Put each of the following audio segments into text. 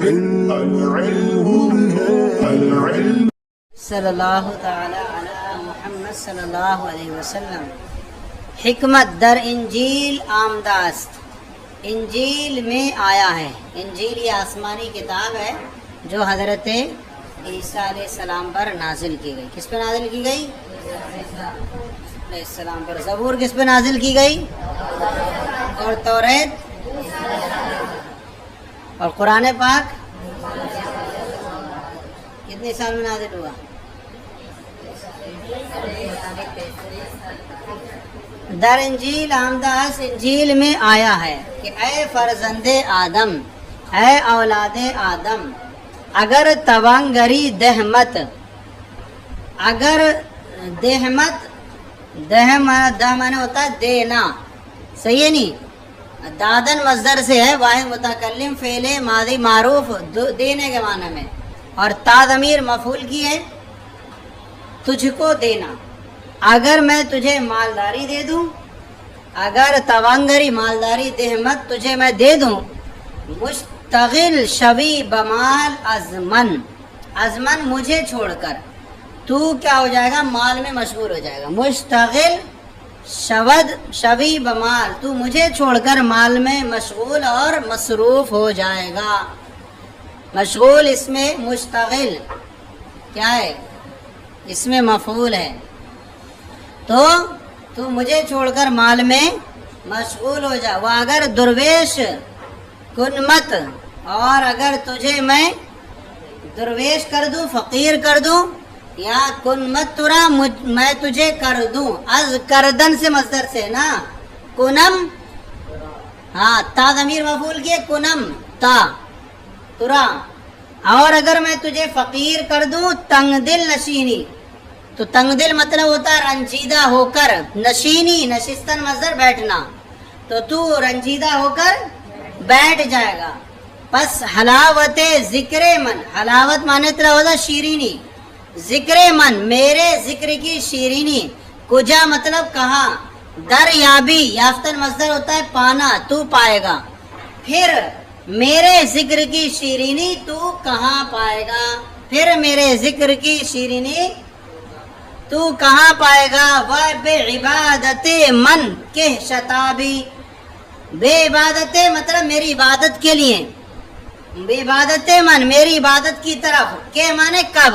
صلی اللہ تعالی علی محمد صلی اللہ علیہ وسلم۔ حکمت در انجیل آمدہ است، انجیل میں آیا ہے۔ انجیل یہ آسمانی کتاب ہے جو حضرت عیسیٰ علیہ السلام پر نازل کی گئی۔ کس پہ نازل کی گئی؟ علیہ السلام پر۔ زبور کس پہ نازل کی گئی؟ اور توریت اور قرآن پاک کتنے سال میں نازل ہوا؟ در انجیل آمدہ است، انجیل میں آیا ہے کہ اے فرزند آدم، اے اولاد آدم، اگر توانگری دہمت، اگر دہمت، دہ مانے ہوتا ہے دینا، صحیح ہے نہیں؟ دادن مصدر سے ہے، واحد متکلم فعل ماضی معروف دینے کے معنی میں، اور تا ضمیر مفعول کی ہے، تجھ کو دینا۔ اگر میں تجھے مالداری دے دوں، اگر توانگری مالداری دہمت تجھے میں دے دوں، مشتغل شوی بمال ازمن، ازمن مجھے چھوڑ کر، تو کیا ہو جائے گا؟ مال میں مشغول ہو جائے گا۔ مشتغل شود شوی بمال، تو مجھے چھوڑ کر مال میں مشغول اور مصروف ہو جائے گا۔ مشغول اس میں مشتغل کیا ہے؟ اس میں مفعول ہے، تو مجھے چھوڑ کر مال میں مشغول ہو جا۔ وہ اگر درویش کنمت، اور اگر تجھے میں درویش کر دوں، فقیر کر دوں، یا کنمت ترا میں تجھے کر دوں، از کردن سے مصدر سے نا، کنم، ہاں تا ضمیر مفعول کیے، کنم تا ترا، اور اگر میں تجھے فقیر کر دوں، تنگ دل نشینی، تو تنگ دل مطلب ہوتا ہے رنجیدہ ہو کر، نشینی نشستن مصدر بیٹھنا، تو رنجیدہ ہو کر بیٹھ جائے گا۔ پس حلاوت ذکر من، حلاوت مانے طرح ہوتا شیرینی، ذکر من میرے ذکر کی شیرینی، کجا مطلب کہاں، دریابی یافتن مصدر ہوتا ہے پانا، تو پائے گا، پھر میرے ذکر کی شیرینی تو کہاں پائے گا، پھر میرے ذکر کی شیرینی تو کہاں پائے گا۔ وہ بے عبادت من کے شتابی، بے عبادت مطلب میری عبادت کے لیے، بے عبادت من میری عبادت کی طرف، کے مانے کب،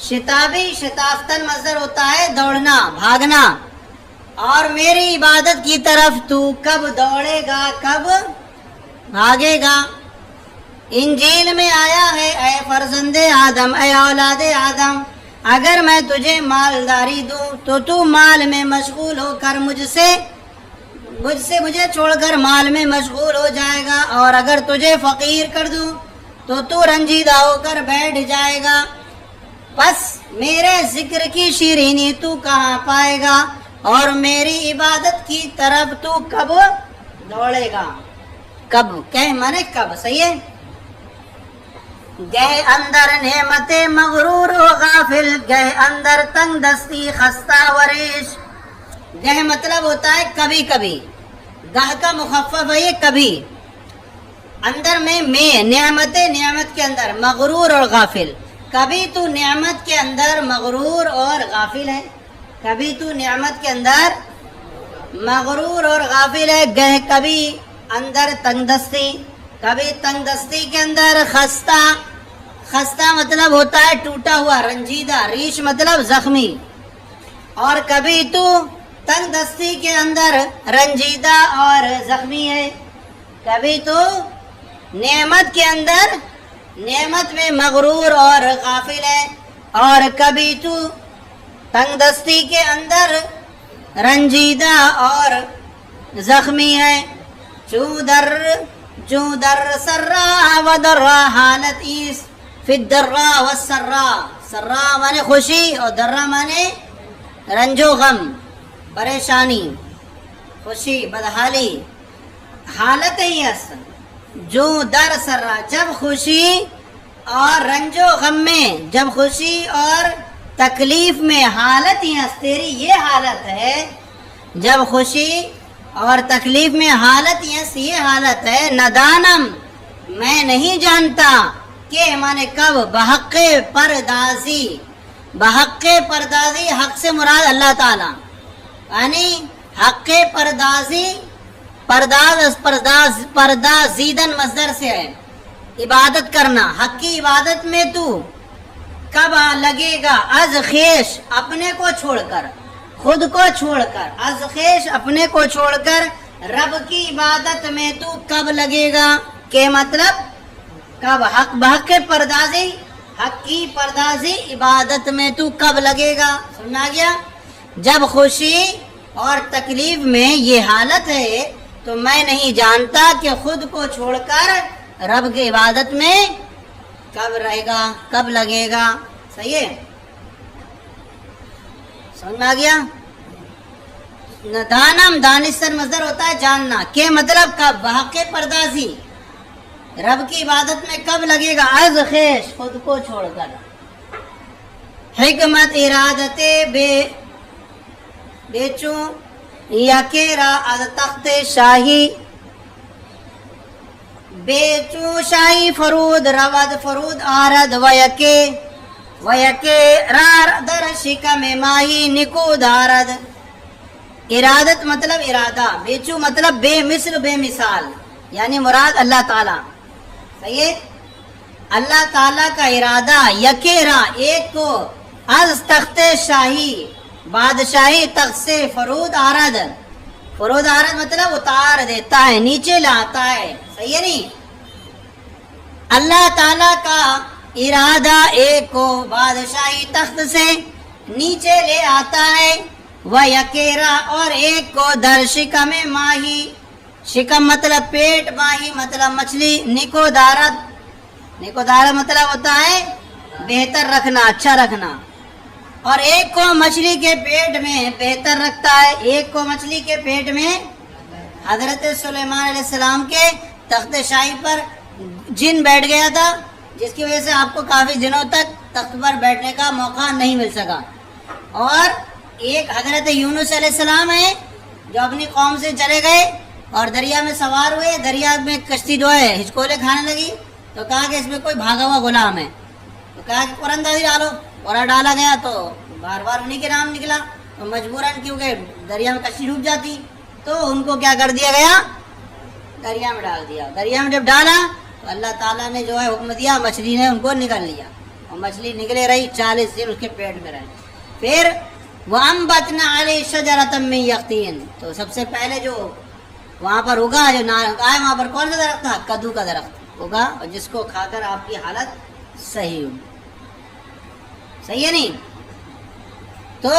شتابی شتافتن مصدر ہوتا ہے دوڑنا بھاگنا، اور میری عبادت کی طرف تو کب دوڑے گا، کب بھاگے گا۔ انجیل میں آیا ہے اے فرزند آدم، اے اولاد آدم، اگر میں تجھے مالداری دوں تو مال میں مشغول ہو کر مجھے چھوڑ کر مال میں مشغول ہو جائے گا، اور اگر تجھے فقیر کر دوں تو رنجیدہ ہو کر بیٹھ جائے گا۔ پس میرے ذکر کی شیرینی تو کہاں پائے گا، اور میری عبادت کی طرف تو کب دوڑے گا۔ کب کہ مانے کب، صحیح ہے۔ گہ اندر نعمت مغرور و غافل، گہ اندر تنگ دستی خستہ وریش، گہ مطلب ہوتا ہے کبھی کبھی، گہ کا مخفف ہے یہ کبھی، اندر میں نعمت کے اندر مغرور اور غافل، کبھی تو نعمت کے اندر مغرور اور غافل ہے، کبھی تو نعمت کے اندر مغرور اور غافل ہے۔ گہ کبھی اندر تنگ دستی، کبھی تنگ دستی کے اندر خستہ، خستہ مطلب ہوتا ہے ٹوٹا ہوا رنجیدہ، ریش مطلب زخمی، اور کبھی تو تنگ دستی کے اندر رنجیدہ اور زخمی ہے، کبھی تو نعمت کے اندر نعمت میں مغرور اور غافل ہے، اور کبھی تو تنگ دستی کے اندر رنجیدہ اور زخمی ہے۔ جو در سرا و درا حالت ایس، فی الدرا و سرا، سرا مانے خوشی اور درا مانے رنج و غم، پریشانی، خوشی، بدحالی، حالت ہی است۔ جو در سرا جب خوشی اور رنج و غم میں، جب خوشی اور تکلیف میں، حالت ہی است تیری یہ حالت ہے، جب خوشی اور تکلیف میں حالت یہ حالت ہے۔ ندانم میں نہیں جانتا، کہ مانے کب بحق پردازی، بحق پردازی، حق سے مراد اللہ تعالی، یعنی حق پردازی، پردازیدن مصدر سے ہے، عبادت کرنا، حق کی عبادت میں تو کب لگے گا، از خیش اپنے کو چھوڑ کر، خود کو چھوڑ کر، از خیش اپنے کو چھوڑ کر رب کی عبادت میں تو کب لگے گا، کہ مطلب کب حق بحق پردازی، حق کی پردازی عبادت میں تو کب لگے گا، سمجھا گیا؟ جب خوشی اور تکلیف میں یہ حالت ہے تو میں نہیں جانتا کہ خود کو چھوڑ کر رب کی عبادت میں کب رہے گا، کب لگے گا، صحیح ہے؟ سمجھ میں آ گیا؟ دانم دانستر مصدر ہوتا ہے جاننا، کہ مطلب کب بحق پردازی رب کی عبادت میں کب لگے گا، از خیش خود کو چھوڑ کر، حکمت ارادت بیچوں یکیرا از تخت شاہی، بیچوں شاہی فرود رود فرود آرد ویکے رار در شکم ماہی نکو دارد، ارادت مطلب ارادہ، بیچوں مطلب بے مثل بے مثال، یعنی مراد اللہ تعالی، صحیح ہے؟ اللہ تعالی کا ارادہ یکیرا ایک کو، از تخت شاہی بادشاہی تخت سے، فرود آرد، فرود آرد مطلب اتار دیتا ہے، نیچے لاتا ہے، صحیح ہے نہیں؟ اللہ تعالی کا ارادہ ایک کو بادشاہی تخت سے نیچے لے آتا ہے، وہ یکیرا اور ایک کو در شکم ماہی، شکم مطلب پیٹ، ماہی مطلب مچھلی، نکو دارت، نکو دارت مطلب ہوتا ہے بہتر رکھنا، اچھا رکھنا، اور ایک کو مچھلی کے پیٹ میں بہتر رکھتا ہے، ایک کو مچھلی کے پیٹ میں۔ حضرت سلیمان علیہ السلام کے تخت شاہی پر جن بیٹھ گیا تھا، جس کی وجہ سے آپ کو کافی دنوں تک تخت پر بیٹھنے کا موقع نہیں مل سکا، اور ایک حضرت یونس علیہ السلام ہے جو اپنی قوم سے چلے گئے اور دریا میں سوار ہوئے، دریا میں کشتی جو ہے ہچکولے کھانے لگی، تو کہا کہ اس میں کوئی بھاگا ہوا غلام ہے، تو کہا کہ قرآن دازی ڈالو، اور ڈالا گیا تو بار بار انہیں کے نام نکلا، تو مجبوراً کیونکہ دریا میں کشتی ڈوب جاتی تو ان کو کیا کر دیا گیا، دریا میں ڈال دیا، دریا میں جب ڈالا تو اللہ تعالیٰ نے جو ہے حکم دیا، مچھلی نے ان کو نکل لیا، اور مچھلی نکلے رہی 40 دن اس کے پیٹ میں رہی۔ پھر وَأَنبَتْنَا عَلَيْهِ شَجَرَةً مِّن يَقْطِينٍ، تو سب سے پہلے جو وہاں پر اگا، جو آئے وہاں پر کون سا درخت تھا، کدو کا درخت اگا، اور جس کو کھا کر آپ کی حالت صحیح ہوئی، صحیح ہے نہیں؟ تو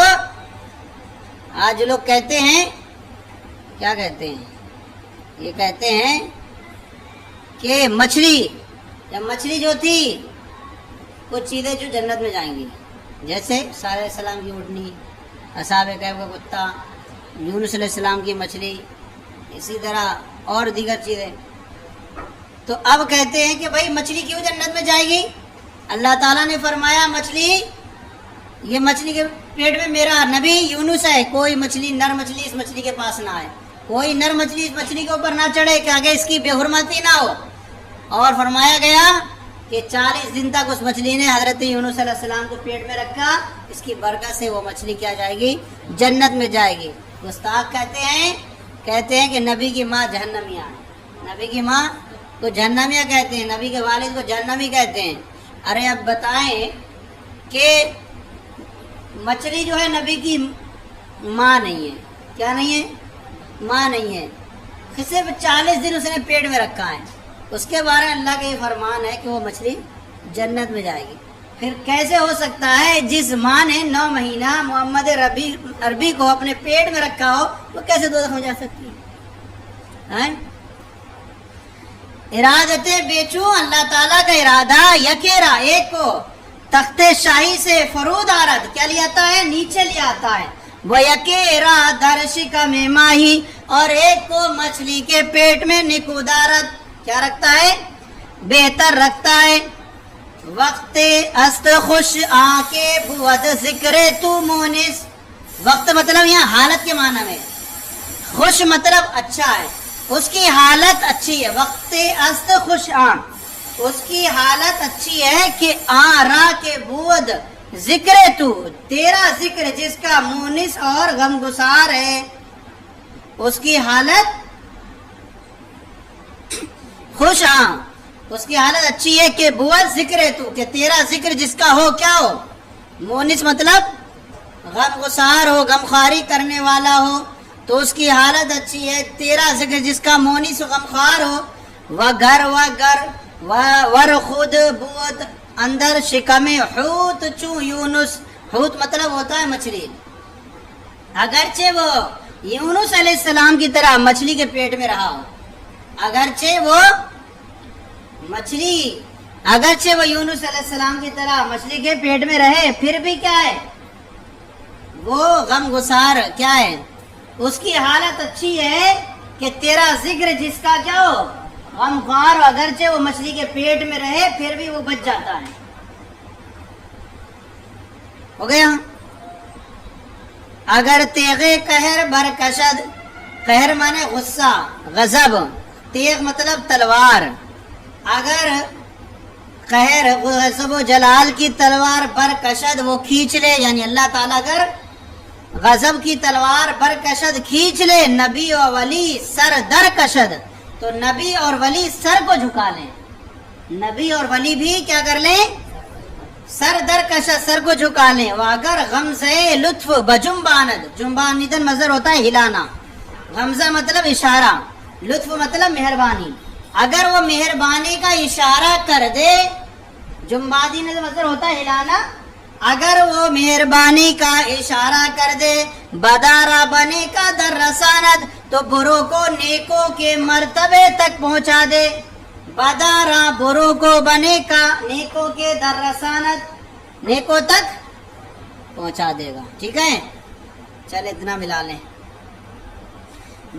آج لوگ کہتے ہیں، کیا کہتے ہیں، یہ کہتے ہیں کہ مچھلی، جب مچھلی جو تھی کچھ چیزیں جو جنت میں جائیں گی، جیسے صالح علیہ السلام کی اونٹنی، اصحاب کہف کا کتا، یونس علیہ السلام کی مچھلی، اسی طرح اور دیگر چیزیں۔ تو اب کہتے ہیں کہ بھائی مچھلی کیوں جنت میں جائے گی؟ اللہ تعالیٰ نے فرمایا مچھلی، یہ مچھلی کے پیٹ میں میرا نبی یونس ہے، کوئی مچھلی نر مچھلی اس مچھلی کے پاس نہ آئے، کوئی نر مچھلی اس مچھلی کے اوپر نہ چڑھے کہ آگے اس کی بے حرمتی نہ ہو۔ اور فرمایا گیا کہ 40 دن تک اس مچھلی نے حضرت یونس علیہ السلام کو پیٹ میں رکھا، اس کی برکت سے وہ مچھلی کیا جائے گی، جنت میں جائے گی۔ گستاخ کہتے ہیں کہ نبی کی ماں جہنمیہ، نبی کی ماں کو جہنمیہ کہتے ہیں، نبی کے والد کو جہنمی کہتے ہیں۔ ارے اب بتائیں کہ مچھلی جو ہے نبی کی ماں نہیں ہے، کیا نہیں ہے، ماں نہیں ہے، صرف 40 دن اس نے پیٹ میں رکھا ہے، اس کے بارے میں اللہ کا یہ فرمان ہے کہ وہ مچھلی جنت میں جائے گی۔ پھر کیسے ہو سکتا ہے جس ماں نے 9 مہینہ محمد عربی کو اپنے پیٹ میں رکھا ہو، وہ کیسے دوزخ میں جا سکتی ہے؟ ارادت بیچوں، اللہ تعالیٰ کا ارادہ یکیرا ایک کو تخت شاہی سے، فرود آرد کیا لے آتا ہے، نیچے لے آتا ہے، وہ یکیرا درشکا میں ماہی، اور ایک کو مچھلی کے پیٹ میں نکودارت کیا رکھتا ہے، بہتر رکھتا ہے۔ وقت است خوش آنکے بود ذکر تو مونس، وقت مطلب یہاں حالت کے معنی میں، خوش مطلب اچھا ہے، اس کی حالت اچھی ہے۔ وقت است خوش آنکھ، اس کی حالت اچھی ہے کہ آرا کے بود ذکر تو، تیرا ذکر جس کا مونس اور غمگسار ہے، اس کی حالت خوش، ہاں اس کی حالت اچھی ہے کہ بود ذکر تو، کہ تیرا ذکر جس کا ہو کیا ہو، مونس مطلب غمگسار ہو، غمخواری کرنے والا ہو، تو اس کی حالت اچھی ہے، تیرا ذکر جس کا مونس و غمخوار ہو، وگر ور خود بود اندر شکم حوت چو یونس، حوت مطلب ہوتا ہے مچھلی، اگرچہ وہ یونس علیہ السلام کی طرح مچھلی کے پیٹ میں رہا ہو، اگرچہ وہ یونس علیہ السلام کی طرح مچھلی کے پیٹ میں رہے، پھر بھی کیا ہے وہ غم گسار، کیا ہے اس کی حالت اچھی ہے کہ تیرا ذکر جس کا کیا ہو غمخوار، اگرچہ وہ مچھلی کے پیٹ میں رہے پھر بھی وہ بچ جاتا ہے۔ ہو گیا؟ اگر تیغ قہر برکشد، قہر مانے غصہ، غضب، تیغ مطلب تلوار، اگر قہر غضب و جلال کی تلوار برکشد وہ کھینچ لے، یعنی اللہ تعالیٰ اگر غضب کی تلوار برکشد کھینچ لے، نبی و ولی سر در کشد، تو نبی اور ولی سر کو جھکا لیں، نبی اور ولی بھی کیا کر لیں، سر در کشد، سر کو جھکا لیں۔ وہ اگر غمزہ لطف بجنباند، جنبانیدن مصدر ہوتا ہے ہلانا، غمزہ مطلب اشارہ، لطف مطلب مہربانی، اگر وہ مہربانی کا اشارہ کر دے، جنبانیدن مصدر ہوتا ہے ہلانا، اگر وہ مہربانی کا اشارہ کر دے، بدارا بنے کا در رساند، تو برو کو نیکوں کے مرتبے تک پہنچا دے، بدارا برو کو بنے کا نیکوں کے در رساند، نیکوں تک پہنچا دے گا۔ ٹھیک ہے، چل اتنا ملا لیں۔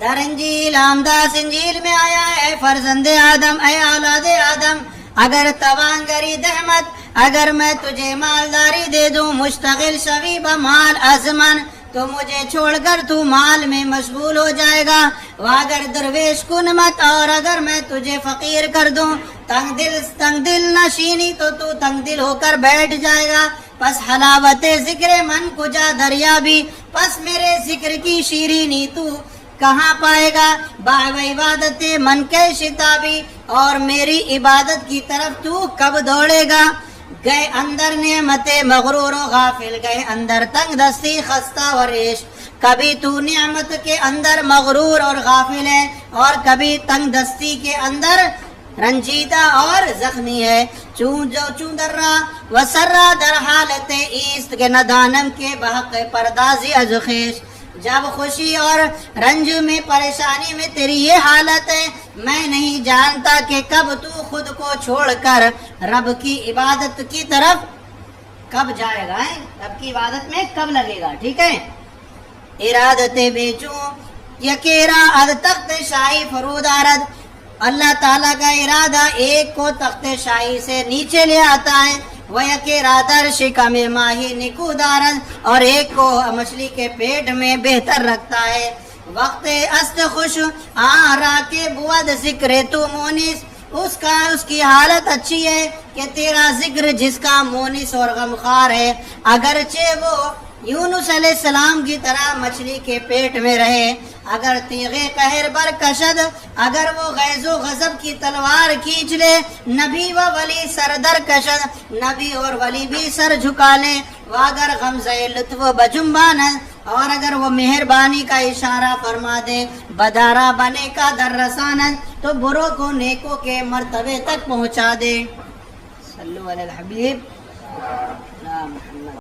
در انجیل آمداس انجیل میں آیا ہے فرزند آدم، اے اولاد آدم، اگر توانگری دہمت، اگر میں تجھے مالداری دے دوں، مشتغل شوی بمال ازمن، تو مجھے چھوڑ کر تو مال میں مشغول ہو جائے گا، واگر درویش کن مت، اور اگر میں تجھے فقیر کر دوں، تنگ دل نشینی، تو تو تنگ دل ہو کر بیٹھ جائے گا، پس حلاوت ذکر من کجا دریابی، پس میرے ذکر کی شیرینی تو کہاں پائے گا، باع عبادت من کے شتابی، اور میری عبادت کی طرف تو کب دوڑے گا، گئے اندر نعمت مغرور و غافل، گئے اندر تنگ دستی خستہ و ریش، کبھی تو نعمت کے اندر مغرور اور غافل ہے، اور کبھی تنگ دستی کے اندر رنجیدہ اور زخمی ہے، چون درا و سرا در حالت ایست، کے ندانم کے بحق پردازی از خیش، جب خوشی اور رنج میں پریشانی میں تیری یہ حالت ہے، میں نہیں جانتا کہ کب تو خود کو چھوڑ کر رب کی عبادت کی طرف کب جائے گا، رب کی عبادت میں کب لگے گا۔ ٹھیک ہے، ارادت بیچوں یکیرا اد تخت شاہی فرود آرد، اللہ تعالیٰ کا ارادہ ایک کو تخت شاہی سے نیچے لے آتا ہے، وہ یکیرا شکم ماہی نکو دارد، اور ایک کو مچھلی کے پیٹ میں بہتر رکھتا ہے، وقت است خوش آرا کے بود ذکر تو مونس، اس کی حالت اچھی ہے کہ تیرا ذکر جس کا مونس اور غمخوار ہے، اگرچہ وہ یونس علیہ السلام کی طرح مچھلی کے پیٹ میں رہے، اگر تیغ قہر برکشد، اگر وہ غیظ و غضب کی تلوار کھینچ لے، نبی و ولی سر در کشد، نبی اور ولی بھی سر جھکا لیں، واگر غمزہ لطف و بجنباند، اور اگر وہ مہربانی کا اشارہ فرما دے، بدارا بنے کا در رساند، تو برو کو نیکوں کے مرتبے تک پہنچا دے۔ صلو علی الحبیب محمد۔